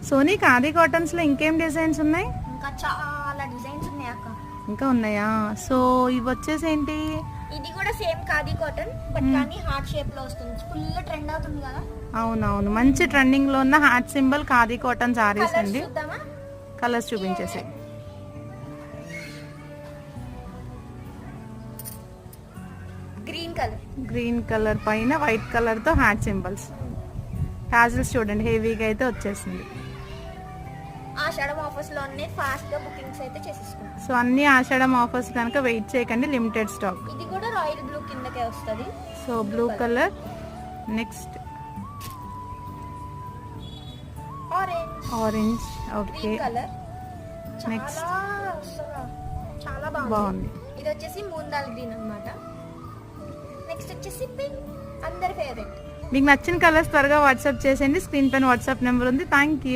Sony khadi cottons లో ఇంకేం designs ఉన్నాయి? ఇంకా చాలా డిజైన్స్ ఉన్నాయి అక్క. ఇంకా ఉన్నాయా? సో ఇవి వచ్చేసి ఏంటి? ఇది కూడా సేమ్ ఖాదీ కాటన్ బట్ కానీ హార్ట్ షేప్ లో వస్తుంది. ఫుల్ ట్రెండ్ అవుతుంది కదా. అవునవును, మంచి ట్రెండింగ్ లో ఉన్న heart symbol khadi cotton saris అండి. కలర్స్ చూపించేసి. గ్రీన్ కలర్ పైన వైట్ కలర్ తో హార్ట్ సింబల్స్. టాజిల్స్ చూడండి, హెవీగా అయితే వచ్చేసింది. ఆషాఢం ఆఫర్స్ లోనే ఫాస్ట్ గా బుకింగ్స్ అయితే చేసేసుకుంటాం. సో అన్ని ఆషాఢం ఆఫర్స్ కనుక వెయిట్ చేయకండి, లిమిటెడ్ స్టాక్. ఇది కూడా రాయల్ బ్లూ కిందకే వస్తది. So blue colour. Next orange. Okay, colour next చాలా బాగుంది. ఇది వచ్చేసి మూందాల్ గ్రీన్ అన్నమాట. నెక్స్ట్ వచ్చేసి పింక్, అందరి ఫేవరెట్. మీకు నచ్చిన కలర్స్ త్వరగా వాట్సాప్ చేసేయండి. స్క్రీన్ పైన వాట్సాప్ నెంబర్ ఉంది. Thank you.